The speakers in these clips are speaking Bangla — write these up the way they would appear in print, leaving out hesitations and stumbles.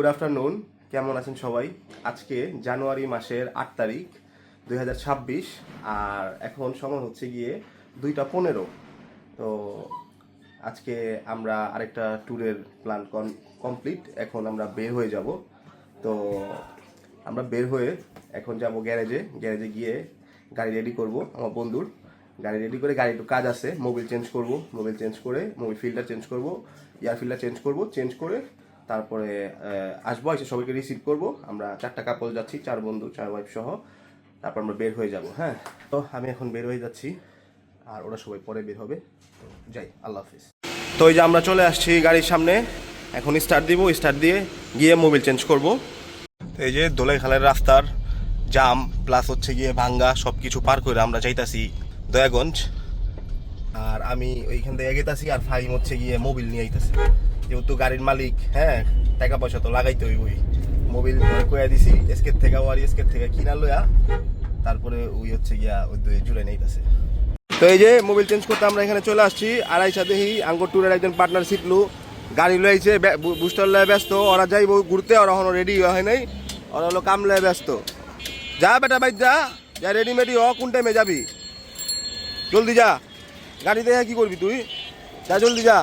গুড আফটারনুন, কেমন আছেন সবাই? আজকে জানুয়ারি মাসের 8 তারিখ 2026 আর এখন সময় হচ্ছে গিয়ে 2টা 15। তো আজকে আমরা আরেকটা ট্যুরের প্ল্যান কমপ্লিট। এখন আমরা বের হয়ে যাব। তো আমরা বের হয়ে এখন যাব গ্যারেজে গিয়ে গাড়ি রেডি করব। আমার বন্ধুর গাড়ি রেডি করে, গাড়ি একটু কাজ আছে, মোবিল চেঞ্জ করে মোবিল ফিল্টার চেঞ্জ করব, এয়ার ফিল্টার চেঞ্জ করে তারপরে আসবো, এসে সবাইকে রিসিভ করব। আমরা 4টা কাপল যাচ্ছি, 4 বন্ধু 4 ওয়াইফ সহ। তারপর আমরা বের হয়ে যাব। হ্যাঁ, তো আমি এখন বের হয়ে যাচ্ছি আর ওরা সবাই পরে বের হবে। তো যাই, আল্লাহ হাফিজ। তো এই যে আমরা চলে আসছি গাড়ির সামনে, এখন স্টার্ট দিয়ে গিয়ে মোবিল চেঞ্জ করব। তো এই যে দোলাইখালের রাস্তার জাম প্লাস হচ্ছে গিয়ে ভাঙ্গা সব কিছু পার করে আমরা যাইতাছি দয়াগঞ্জ। আর আমি ওইখান থেকে এগেতাছি আর ফাহিম হচ্ছে গিয়ে মোবিল নিয়ে আইতাছি, যেহেতু গাড়ির মালিক। হ্যাঁ, টাকা পয়সা তো লাগাইতে ওই মোবিল কয়া দিছি এসকের থেকে কিনা লইয়া তারপরে ওই হচ্ছে গিয়া ওই জুড়ে নিতেছে। তো এই যে মোবিল চেঞ্জ করতে আমরা এখানে চলে আসছি। আড়াইশা দেখি আঙ্গুর ট্যুরের একজন পার্টনার শিখলু গাড়ি লইছে, বুস্টার লয়ে ব্যস্ত। ওরা যাইব ঘুরতে, ওরা এখনো রেডি হয় নাই, ওরা হলো কাম লয়ে ব্যস্ত। যা বেটা বাইক যা রেডিমেডি হ, কোন টাইমে যাবি? জলদি যা, গাড়ি দেখে কি করবি তুই? যা জলদি যা,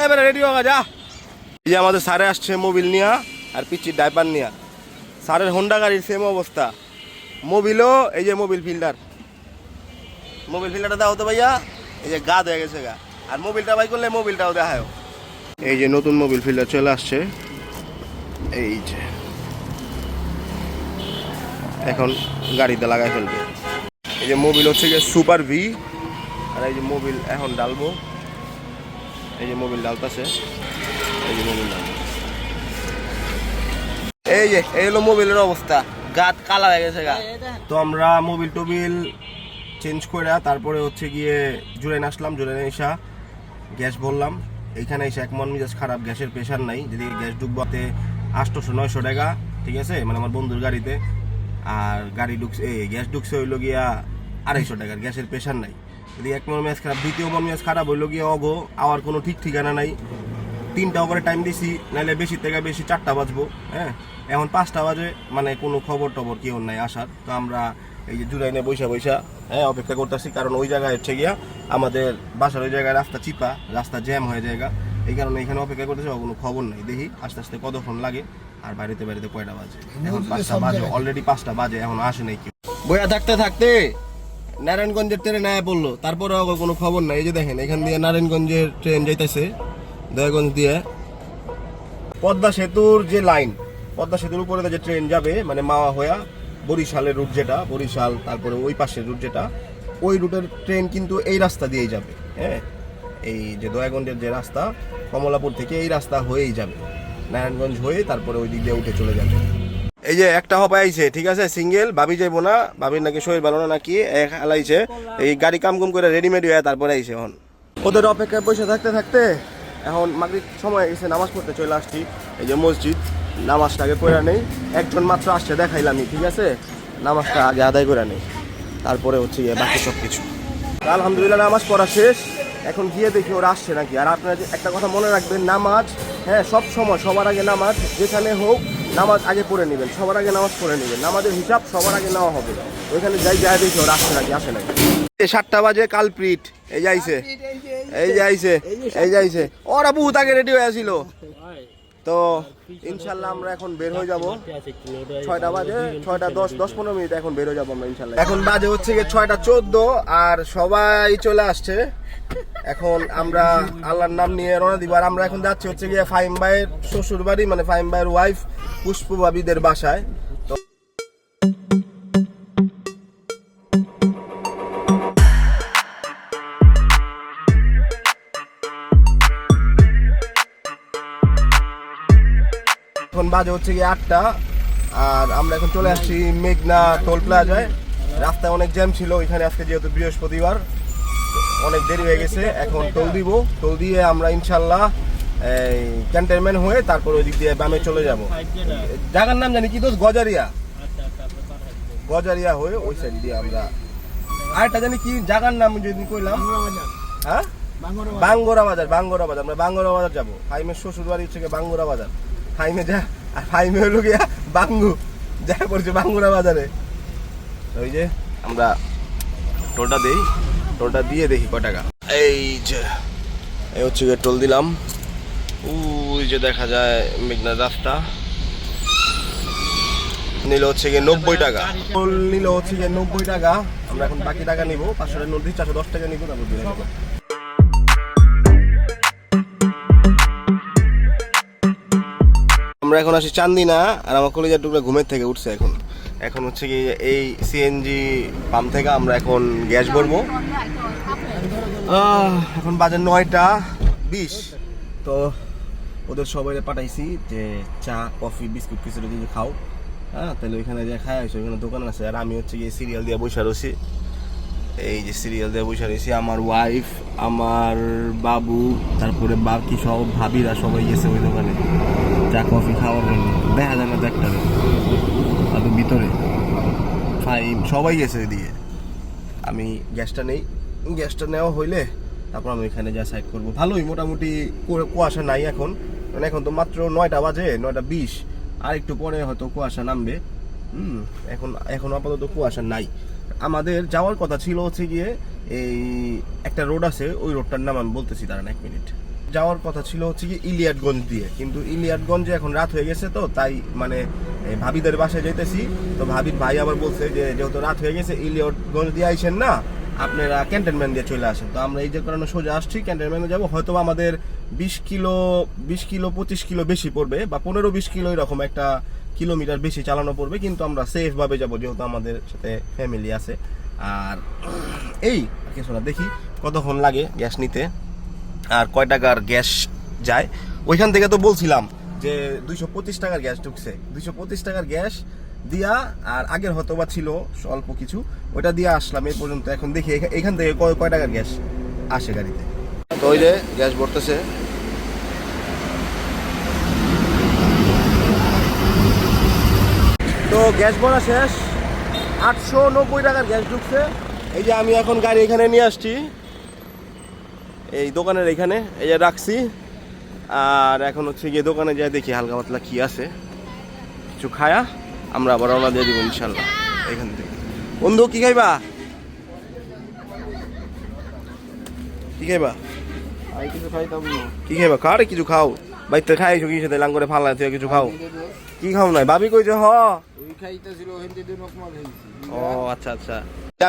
এবারে রেডি হোক যা। এই যে আমাদের স্যারে আসছে মোবিল নিয়া আর পিচ্ছির ডাইপার নিয়া। স্যারের হোন্ডা গাড়ির সেম অবস্থা, মোবিলও এই যে মোবিল ফিল্টারটা দাও তো ভাইয়া। এই যে গা হয়ে গেছে গা, আর মোবিলটা বাই করলে মোবিলটাও দেখায়। এই যে নতুন মোবিল ফিল্টার চলে আসছে, এই যে এখন গাড়িতে লাগাই ফেলবে। এই যে মোবিল হচ্ছে গিয়ে সুপার ভি, আর এই যে মোবিল এখন ডালবো। এই যে মোবিল ডালতাছে, এই যে মোবিল ডালবো। এই হলো মোবিলের অবস্থা, গাত কালা হয়ে গেছে গা। তো আমরা মোবিল টোবিল চেঞ্জ করে তারপরে হচ্ছে গিয়ে জুড়ে আসলাম। জুড়ে এসা গ্যাস ভরলাম। এইখানে এসে এক মন মেজাজ খারাপ, গ্যাসের প্রেশার নাই। যদি গ্যাস ঢুকবাতে 800-900 টাকা, ঠিক আছে, মানে আমার বন্ধুর গাড়িতে। আর গাড়ি ঢুকছে, গ্যাস ঢুকছে হইলো গিয়া 250 টাকার, গ্যাসের প্রেশার নাই। যদি এক মন মেজাজ খারাপ, দ্বিতীয় মন মেজাজ খারাপ হইলো গিয়ে অগো আওয়ার কোনো ঠিক ঠিকানা নাই। 3টা করে টাইম দিছি, নাহলে বেশি থেকে বেশি 4টা বাজবো। হ্যাঁ, এখন 5টা বাজে, মানে কোনো খবর টবর কেউ নাই আসার। তো আমরা এই যে জুলাইনে বৈশা অপেক্ষা করতেছি, কারণ ওই জায়গায় হচ্ছে গিয়া আমাদের বাসার ওই জায়গায় রাস্তা চিপা, রাস্তা জ্যাম হয়ে জায়গা। এই কারণে এখানে অপেক্ষা করতেছি, কোনো খবর নাই। দেখি আস্তে আস্তে কতক্ষণ লাগে। আর বাড়িতে কয়টা বাজে? এখন 5টা বাজে, অলরেডি 5টা বাজে, এখন আসে নাই কেউ। বইয়া থাকতে নারায়ণগঞ্জের ট্রেন আয়া পড়লো, তারপরেও কোনো খবর নাই। এই যে দেখেন, এখান দিয়ে নারায়ণগঞ্জের ট্রেন যাইতেছে দয়াগঞ্জ দিয়ে। পদ্মা সেতুর যে লাইন, পদ্মা সেতুর উপরে যে ট্রেন যাবে, মানে মাওয়া হইয়া বরিশালের রুট যেটা, বরিশাল তারপরে ওই পাশের রুট যেটা, ওই রুটের ট্রেন কিন্তু এই রাস্তা দিয়েই যাবে। হ্যাঁ, এই যে দয়াগঞ্জের যে রাস্তা, কমলাপুর থেকে এই রাস্তা হয়েই যাবে, নারায়ণগঞ্জ হয়ে তারপরে ওই দিক দিয়ে উঠে চলে যাবে। এই যে একটা হপাই আইছে, ঠিক আছে, সিঙ্গেল। ভাবি যাইবো না, ভাবির নাকি শরীর ভালো না নাকি, এক হালাইছে। এই গাড়ি কাম করে রেডিমেড হয়ে তারপরে আইছে। এখন ওদের অপেক্ষায় বসে থাকতে এখন মাগরিব সময় গেছে, নামাজ পড়তে চলে আসছি। এই যে মসজিদ, নামাজটা আগে পড়া নেই। একজন মাত্র আসছে, দেখাইলামই, ঠিক আছে, নামাজটা আগে আদায় করে নেই, তারপরে হচ্ছে গিয়ে বাকি সব কিছু। আলহামদুলিল্লাহ নামাজ পড়া শেষ। এখন গিয়ে দেখি ওরা আসছে নাকি। আর আপনারা একটা কথা মনে রাখবেন, নামাজ, হ্যাঁ, সব সময় সবার আগে নামাজ, যেখানে হোক নামাজ আগে পড়ে নেবেন, সবার আগে নামাজ পড়ে নেবেন। নামাজের হিসাব সবার আগে নেওয়া হবে। ওইখানে যাই দেখি ওরা আসছে নাকি, আসে নাকি। 7টা বাজে কালপ্রিট এই যাইছে ওরা বহুত আগে রেডি হয়ে আসিল। তো ইনশাল্লাহ আমরা এখন বের হয়ে যাবো। 6টা বাজে, 6টা 10-15 মিনিট এখন বের হয়ে যাবো আমরা ইনশাল্লাহ। এখন বাজে হচ্ছে গিয়ে 6টা 14 আর সবাই চলে আসছে। এখন আমরা আল্লাহর নাম নিয়ে রওনা দিব। আর আমরা এখন যাচ্ছি হচ্ছে গিয়ে ফাহিম ভাইয়ের শ্বশুর বাড়ি, মানে ফাহিম ভাইয়ের ওয়াইফ পুষ্প ভাবিদের বাসায়। তো এখন বাজে হচ্ছে গিয়ে 8টা আর আমরা এখন চলে আসছি মেঘনা টোল প্লাজায়। রাস্তায় অনেক জ্যাম ছিল এখানে, আজকে যেহেতু বৃহস্পতিবার অনেক দেরি হয়ে গেছে। এখন টোল দিয়ে আমরা ইনশাল্লাহ এই ক্যান্টনমেন্ট হয়ে তারপর ওই দিক দিয়ে বামে চলে যাব। জায়গার নাম জানি কি দোষ, গজারিয়া হয়ে ওই সাইড দিয়ে আমরা। আরেকটা জানি কি জায়গার নাম যদি কইলাম, হ্যাঁ, বাঙ্গরা বাজার। আমরা বাঙ্গরা বাজার যাবো। ফাইমের শ্বশুর বাড়ি হচ্ছে বাঙ্গরা বাজার। ফাইমে যা, আর ফাইমে হলো গিয়া বাঙ্গু যা পড়ছে বাঙ্গুরা বাজারে। ওই যে আমরা টোলটা দিই, টোলটা দিয়ে দেখি কয় টাকা। এই যে এই হচ্ছে গিয়ে টোল দিলাম, ওই যে দেখা যায় মেঘনার রাস্তা। নিল হচ্ছে গিয়ে 90 টাকা, টোল নিল হচ্ছে গিয়ে 90 টাকা। আমরা এখন বাকি টাকা নিব, 500 টাকা নোট দিয়ে 410 টাকা নিব, তারপর দিয়ে দেবো। আমরা এখন আসি চান্দিনা, আর আমার কলেজের টুকরা ঘুমের থেকে উঠছে এখন। এখন হচ্ছে কি এই সিএনজি পাম্প থেকে আমরা এখন গ্যাস ভরবো। এখন বাজে 9:20। তো ওদের সবাই পাঠাইছি যে চা কফি বিস্কুট কিছু যদি খাও, হ্যাঁ তাহলে ওইখানে যে খাই আসো, ওইখানে দোকান আছে। আর আমি হচ্ছে গিয়ে সিরিয়াল দিয়ে বসে রয়েছি, এই যে সিরিয়াল দিয়ে বসে রয়েছি। আমার ওয়াইফ, আমার বাবু, তারপরে বাকি সব ভাবিরা সবাই গেছে ওই দোকানে চা কফি খাওয়ার জন্য। দেখা যায় না তো একটা আর ভিতরে ফাইম সবাই গেছে ওইদিকে। আমি গ্যাসটা নেই, গ্যাসটা নেওয়া হইলে তারপর আমি এখানে যা সাইড করবো। ভালোই মোটামুটি কুয়াশা নাই এখন, মানে এখন তো মাত্র 9টা বাজে, 9:20। আর একটু পরে হয়তো কুয়াশা নামবে। এখন আপাতত কুয়াশা নাই। আমাদের যাওয়ার কথা ছিল হচ্ছে গিয়ে এই একটা রোড আছে, ওই রোডটার নাম আমি বলতেছি, দাঁড়ান 1 মিনিট। যাওয়ার কথা ছিল হচ্ছে কি ইলিয়াটগঞ্জ দিয়ে, কিন্তু ইলিয়াটগঞ্জে এখন রাত হয়ে গেছে, তো তাই মানে ভাবিদের বাসায় যাইতেছি। তো ভাবির ভাই আবার বলছে যে যেহেতু রাত হয়ে গেছে ইলিয়াটগঞ্জ দিয়ে আইসেন না, আপনারা ক্যান্টনমেন্ট দিয়ে চলে আসেন। তো আমরা এই যে কারণে সোজা আসছি, ক্যান্টনমেন্টে যাবো। হয়তো আমাদের 20 কিলো 25 কিলো বেশি পড়বে, বা 15-20 কিলো এরকম একটা কিলোমিটার বেশি চালানো পড়বে, কিন্তু আমরা সেফ ভাবে যাবো যেহেতু আমাদের সাথে ফ্যামিলি আছে। আর এই কিছু না, দেখি কতক্ষণ লাগে গ্যাস নিতে আর কয় টাকার গ্যাস যায়। ওইখান থেকে তো বলছিলাম যে 225 টাকার গ্যাস ঢুকছে, 225 টাকার গ্যাস দিয়া, আর আগের হয়তো বা ছিল অল্প কিছু, ওইটা দিয়ে আসলাম এই পর্যন্ত। এখন দেখি এখান থেকে কয় টাকার গ্যাস আসে গাড়িতে। তো ওই যে গ্যাস ভরতেছে, তো গ্যাস ভরা শেষ, 890 টাকার গ্যাস ঢুকছে। এই যে আমি এখন গাড়ি এখানে নিয়ে আসছি, এই দোকানের এখানে এই যে রাখছি। আর এখন হচ্ছে গিয়ে দোকানে যাই দেখি হালকা পাতলা কি আছে, কিছু খায়া আমরা আবার রওনা দিয়ে দিব ইনশাল্লাহ এখান থেকে। বন্ধু কি খাইবা, কি খাইবা? কিছু খাইতাম না। কি খাইবা? কারে কিছু খাও, বাইতে খাইছো কি সাথে লাং করে ফালা তুই কিছু খাও। কি খাও নাই ভাবি কইছে? ওই খাইতেছিল হিন্দি দিন রকমাল খাইছি। ও আচ্ছা আচ্ছা।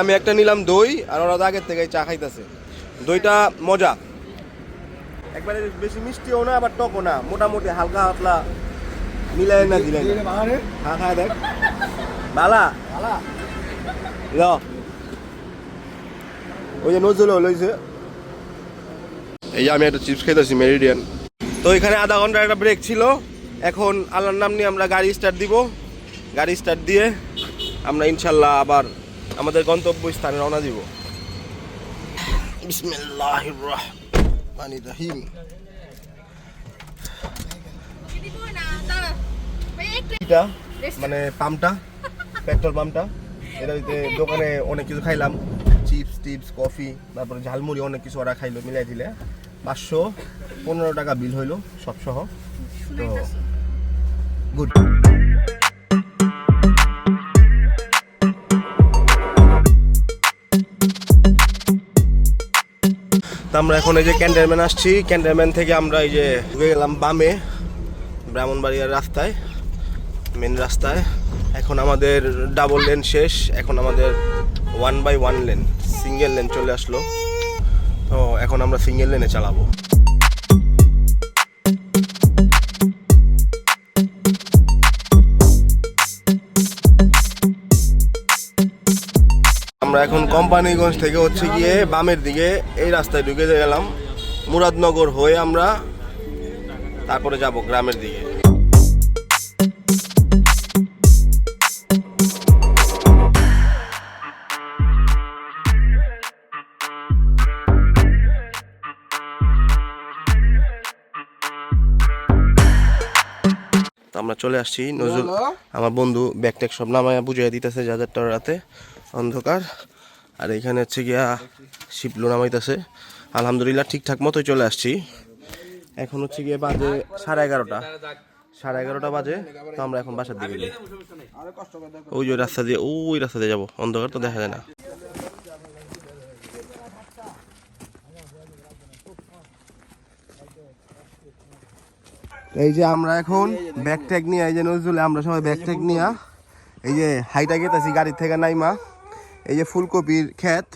আমি একটা নিলাম দই, আর ওরা তো আগের থেকে চা খাইতেছে। দইটা মজা, একবারে বেশি মিষ্টিও না আবার টকও না, মোটামুটি হালকা পাতলা মিলাই না দিলেন। হ্যাঁ খাই দেখ ভালা ভালা। ওই যে নজরুল লইছে। এই যে আমি একটা চিপস খাইতেছি মেরিডিয়ান। তো এখানে আধা ঘন্টার একটা ব্রেক ছিল। এখন আল্লাহর নাম নিয়ে আমরা গাড়ি স্টার্ট দিব। গাড়ি স্টার্ট দিয়ে আমরা ইনশাল্লাহ আবার আমাদের গন্তব্য স্থানে রওনা দিব। বিসমিল্লাহির রহমানির রহিম। এটা মানে পাম্পটা, পেট্রোল পাম্পটা, এটাতে দোকানে অনেক কিছু খাইলাম, চিপস টিপস কফি, তারপরে ঝালমুড়ি অনেক কিছু ওরা খাইলো, মিলাই দিলে 515 টাকা বিল হইলো সব সহ। তো গুড। তো আমরা এখন এই যে ক্যান্টনমেন্ট আসছি, ক্যান্টনমেন্ট থেকে আমরা এই যে ঢুকে গেলাম বামে ব্রাহ্মণবাড়িয়ার রাস্তায়, মেন রাস্তায়। এখন আমাদের ডাবল লেন শেষ, এখন আমাদের 1/1 লেন, সিঙ্গেল লেন চলে আসলো। তো এখন আমরা সিঙ্গেল লেনে চালাবো। আমরা এখন কোম্পানিগঞ্জ থেকে হচ্ছে গিয়ে বামের দিকে এই রাস্তায় ঢুকে গেলাম, মুরাদনগর হয়ে আমরা তারপরে যাব গ্রামের দিকে। আমরা চলে আসছি নজরুল, আমার বন্ধু ব্যাগ ট্যাগ সব নামায় বুঝিয়ে দিতেছে যাদের রাতে অন্ধকার। আর এখানে হচ্ছে গিয়া শিপলু নামাইতেছে। আলহামদুলিল্লাহ ঠিকঠাক মতোই চলে আসছি। এখন হচ্ছে গিয়ে বাজে 11:30। 11:30 বাজে, তো আমরা এখন বাসার দিকে যাই। আরে কষ্ট করে দেখো ওই যে রাস্তা দিয়ে, ওই রাস্তা দিয়ে যাবো, অন্ধকার তো দেখা যায় না। এই যে আমরা এখন ব্যাগ ট্যাগ নিয়ে, এই যে নজরুলে আমরা সবাই ব্যাগ ট্যাগ নিয়ে এই যে হাইটা গেতেছি গাড়ির থেকে নাইমা। এই যে ফুলকপির ক্ষেত,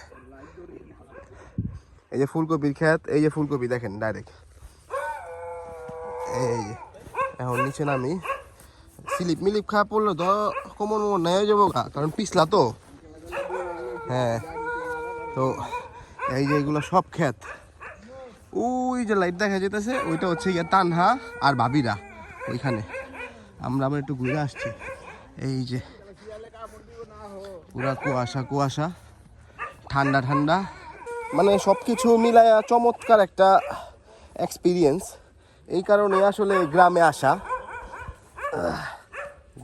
এই যে ফুলকপির ক্ষেত, এই যে ফুলকপি দেখেন ডাইরেক্ট। এই যে এখন নিচে নামি, স্লিপ মিলিপ খাওয়া পড়লো তো কোমর মোমর নেই যাবো, কারণ পিছলা তো। হ্যাঁ, তো এই যে এগুলো সব ক্ষেত। ওই যে লাইট দেখা যেতেছে ওইটা হচ্ছে গিয়ে তানহা আর ভাবিরা ওইখানে। আমরা আবার একটু ঘুরে আসছি। এই যে পুরা কুয়াশা কুয়াশা, ঠান্ডা ঠান্ডা, মানে সব কিছু মিলায়া চমৎকার একটা এক্সপিরিয়েন্স। এই কারণে আসলে গ্রামে আসা,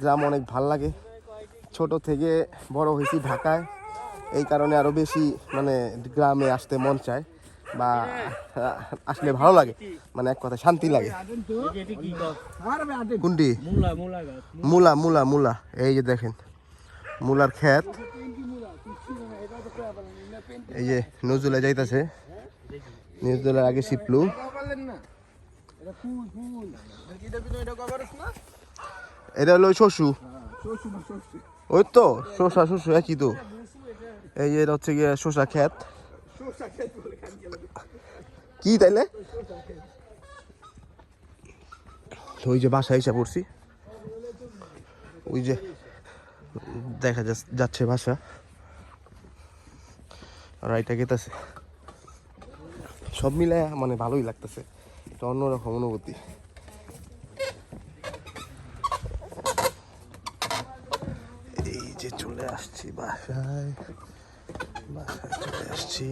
গ্রাম অনেক ভাল লাগে। ছোট থেকে বড় হয়েছি ঢাকায়, এই কারণে আরও বেশি মানে গ্রামে আসতে মন চায়, বা আসলে ভালো লাগে, মানে এক কথা শান্তি লাগে। কোনটি? মূলা মূলা মূলা, এই যে দেখেন মূলার ক্ষেত। এই যে নজরুলে যাইতেছে, নজরুলের আগে শিপলু। এটা হলো শশু, ওই তো শসা শশু একই তো। এই যে এটা হচ্ছে গিয়ে শসা ক্ষেত। কি তাইলে ওই যে বাসা এসে পড়ছি, ওই যে দেখা যাচ্ছে বাসা, আর এটা গেতেছে। সব মিলে মানে ভালোই লাগতেছে, এটা অন্যরকম অনুভূতি। এই যে চলে আসছি বাসায়, বাসায় চলে আসছি।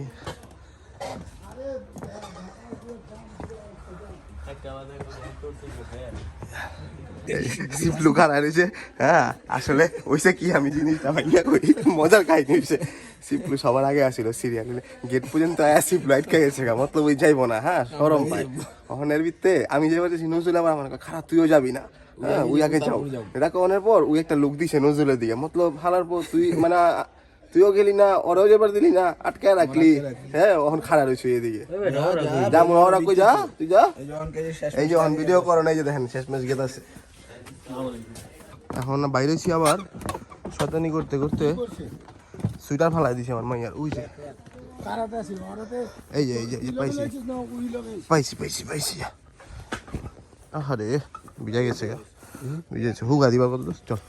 সিপলু খারাপ হয়েছে। হ্যাঁ আসলে ওইসে কি আমি জিনিসটা ভাইয়া কই, মজার কাহিনী হয়েছে। সিপলু সবার আগে আসছিল সিরিয়াল, গেট পর্যন্ত আয়া সিপলু আটকে গেছে, মতলব ওই যাইবো না। হ্যাঁ সরম পাই ওখানের ভিত্তে আমি যে বলতেছি নজরুল আমার মনে খারাপ, তুইও যাবি না। হ্যাঁ ওই আগে যাও, এটা কনের পর ওই একটা লোক দিছে নজরুলের দিকে, মতলব হালার পর তুই মানে তুইও গেলি না, ওরাও যাবার দিলি না, আটকায় রাখলি। হ্যাঁ ওখান খারাপ হয়েছে এদিকে, যা মনে ওরা কই যা, তুই যা। এই যে ওখান ভিডিও করো না, এই যে দেখেন শেষ ম্যাচ গেত আছে। এখন বাইরেছি আবার শতানি করতে করতে সুইটার ফালাই দিছে আমার মাইয়ার। ওই যে এই যে এই যে পাইছি পাইছি পাইছি পাইছি। আরে ভিজা গেছে, ভিজেছে, হুগা দিবার বলতো। চল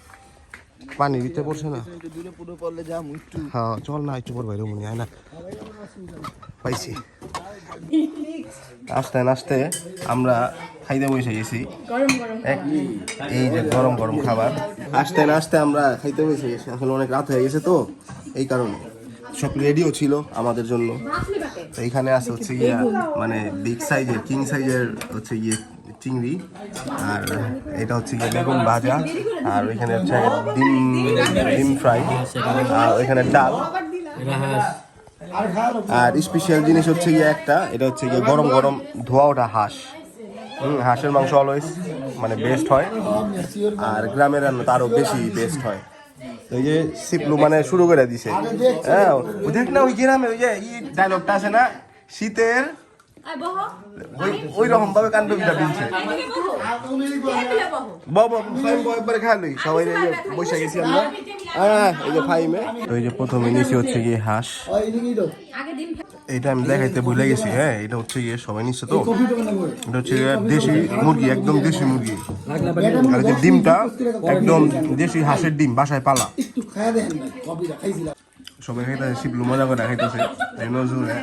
পানির ভিতরে পড়ছে না, হ্যাঁ চল না একটু পর বাইরে মনে হয় না। পাইছি। আস্তে আস্তে আমরা খাইতে বসে গেছি, এই যে গরম গরম খাবার। আস্তে আস্তে আমরা খাইতে বসে গেছি, আসলে অনেক রাত হয়ে গেছে তো এই কারণে। সব রেডিও ছিল আমাদের জন্য। তো এইখানে আছে হচ্ছে গিয়ে মানে বিগ সাইজের, কিং সাইজের হচ্ছে গিয়ে চিংড়ি, আর এটা হচ্ছে গিয়ে বেগুন ভাজা, আর ওইখানে হচ্ছে ডিম ফ্রাই, আর ওইখানে ডাল, আর স্পেশাল জিনিস হচ্ছে গিয়ে একটা, এটা হচ্ছে গিয়ে গরম গরম ধোয়া ওঠা হাঁস। হাঁসের মাংস অলওয়েজ মানে বেস্ট হয়, আর গ্রামের রান্না তো আরো বেশি বেস্ট হয়। ওই যে সিপলু মানে শুরু করে দিছে। হ্যাঁ দেখ না ওই গ্রামে ওই যে ডায়লগটা আছে না, শীতের ওই রকম ভাবে কাণ্ডটা দিচ্ছে। একবারে খালি সবাই বসে গেছি আমরা। হ্যাঁ এই যে ফাইমে ওই যে প্রথমে নিচে হচ্ছে গিয়ে হাঁস, এটা আমি দেখাইতে ভুলে গেছি। হ্যাঁ এটা হচ্ছে গিয়ে সবাই নিচ্ছে তো, এটা হচ্ছে দেশি মুরগি, একদম দেশি মুরগি, আর যে ডিমটা একদম দেশি হাঁসের ডিম, বাসায় পালা। সবাই খাইতেছে, শিবলু মজা করে খাইতেছে, নজরুলে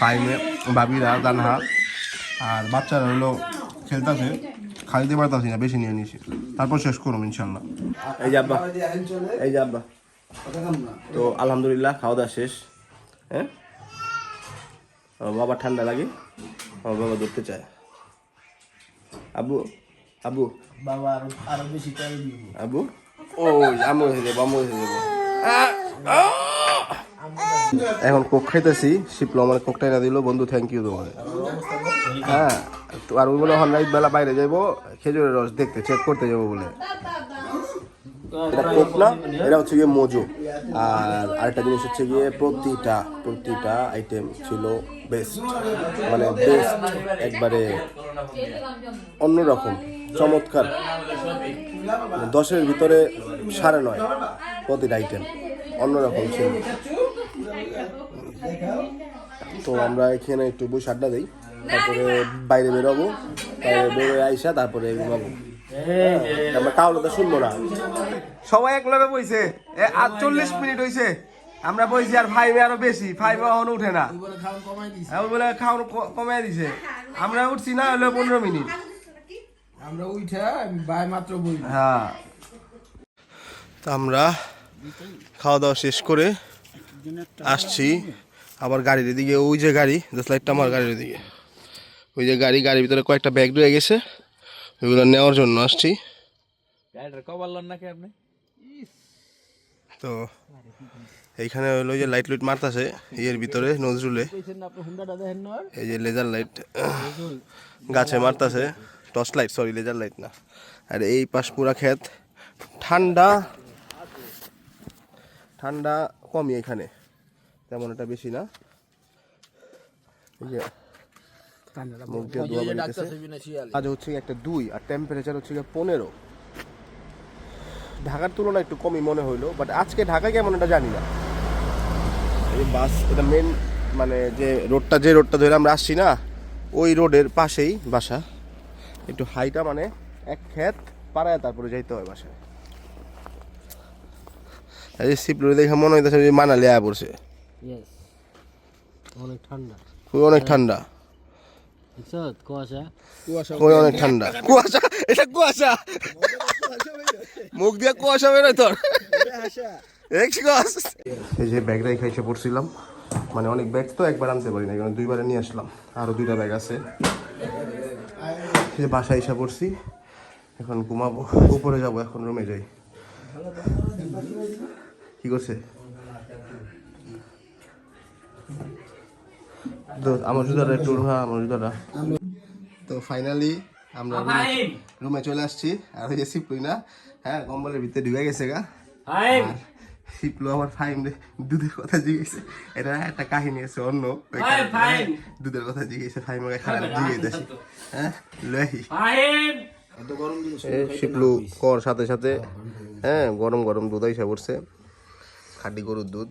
ফাইমে বাবিরা দানহা, আর বাচ্চারা হলো খেলতেছে। খাইতে পারতাছি না, বেশি নিয়ে নিছি, তারপর শেষ করুন ইনশাল্লাহ। এই যে আব্বা, এই যে আব্বা, তো আলহামদুলিল্লাহ খাওয়া দাওয়া শেষ। হ্যাঁ আমার বাবা ঠান্ডা লাগে, আমার বাবা ধরতে চায়। আব্বু আব্বু বাবা আরো বেশি তেল দিব। আব্বু ও আমু হয়ে যাবো, আমু হয়ে যাবো। এখন কোক খাইতেছি, শিপলো আমার কোকটা এনে দিল বন্ধু, থ্যাংক ইউ তোমার। হ্যাঁ তো আর ওই বলে রাত বেলা বাইরে যাইবো খেজুরের রস দেখতে চেক করতে যাবো বলে। এটা কোক না, এটা হচ্ছে গিয়ে মজু। আর আরেকটা জিনিস হচ্ছে গিয়ে প্রতিটা আইটেম ছিল বেস্ট, মানে বেস্ট, একবারে অন্যরকম, চমৎকার। 10-এর ভিতরে 9.5 প্রতিটা আইটেম অন্যরকম ছিল। তো আমরা এখানে একটু বসে আড্ডা দিই, তারপরে বাইরে বেরোবো, বাইরে বেরোয় আইসা তারপরে ঘুমাবো। আমরা কাউকে তো শুনবো না। সবাই এক লগে বইছে, 48 মিনিট হইছে আমরা বইছি, আর 5 আরো বেশি, 5 এখনো উঠে না। বলে খাওয়ানো কমাই দিছে, আমরা উঠছি না হলো 15 মিনিট। আমরা উঠে বাই মাত্র বই। হ্যাঁ, তো আমরা খাওয়া দাওয়া শেষ করে আসছি আবার গাড়ির দিকে। ওই যে গাড়ি, লাইটটা আমার গাড়ির দিকে, ওই যে গাড়ির ভিতরে কয়েকটা ব্যাগ রয়ে গেছে, ওইগুলো নেওয়ার জন্য আসছি। তো এইখানে হলো যে লাইট লুইট মারতাছে এর ভিতরে নজরুলে, এই যে লেজার লাইট গাছে মারতাছে, torch light, sorry laser light না। আর এই পাশ পুরা ক্ষেত, ঠান্ডা ঠান্ডা কমই এখানে, তেমন একটা বেশি না। মুখ দিয়ে ধোয়া বেরিয়েছে। আজ হচ্ছে একটা 2 আর টেম্পারেচার হচ্ছে 15। ঢাকার তুলনায় একটু কমই মনে হইলো, বাট আজকে ঢাকায় কেমন এটা জানি না। এই বাস, এটা মেন মানে যে রোডটা ধরে আমরা আসছি না, ওই রোডের পাশেই বাসা। একটু হাইটা মানে এক ক্ষেত পাড়ায় তারপরে যাইতে হয় বাসায়। এই সিপলুরে দেখে মনে হইতেছে যে মানালি আয়া পড়ছে। অনেক ঠান্ডা, খুবই অনেক ঠান্ডা, খুবই অনেক ঠান্ডা। কুয়াশা, এটা কুয়াশা, মুখ দিয়ে কুয়াশা বেরোয় তোর। এই যে ব্যাগ রেখে এসে পড়ছিলাম, মানে অনেক ব্যাগ তো একবার আনতে পারি না, কারণ 2বারে নিয়ে আসলাম, আরো 2টা ব্যাগ আছে। এই যে বাসায় এসে পড়ছি, এখন ঘুমাবো, উপরে যাবো, এখন রুমে যাই। কি করছে আমার জুতাটা একটু, হ্যাঁ আমার জুতাটা। তো ফাইনালি আমরা রুমে চলে আসছি। আর ওই যে সিপলুই না, হ্যাঁ কম্বলের ভিতরে ঢুকে গেছে গা। শিপলু আমার ফাইম দুধের কথা জিজ্ঞেসে, এটা একটা কাহিনী আছে অন্য, দুধের কথা জিজ্ঞেসে, ফাইম আমাকে খারাপ জিজ্ঞেস। হ্যাঁ লহি শিপলু কর সাথে সাথে, হ্যাঁ গরম গরম দুধ আইসা পড়ছে, খাঁটি গরুর দুধ।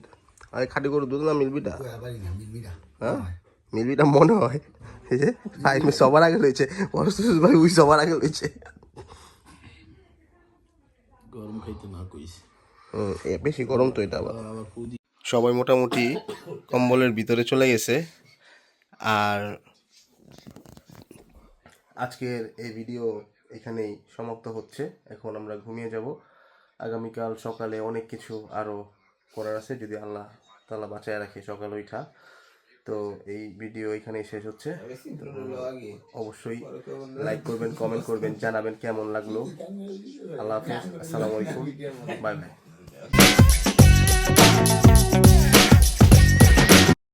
আরে খাঁটি গরুর দুধ না মিলবিটা? হ্যাঁ মিলবিটা মনে হয়। এই যে ফাইম সবার আগে রয়েছে, ভাই ওই সবার আগে রয়েছে। গরম খাইতে না কইস, বেশি গরম তো এটা আবার। সবাই মোটামুটি কম্বলের ভিতরে চলে গেছে। আর আজকের এই ভিডিও এখানেই সমাপ্ত হচ্ছে। এখন আমরা ঘুমিয়ে যাব। আগামীকাল সকালে অনেক কিছু আরও করার আছে, যদি আল্লাহ তাআলা বাঁচায় রাখে সকাল ওইটা। তো এই ভিডিও এখানেই শেষ হচ্ছে। অবশ্যই লাইক করবেন, কমেন্ট করবেন, জানাবেন কেমন লাগলো। আল্লাহ হাফেজ, আসসালামু আলাইকুম, বাই বাই।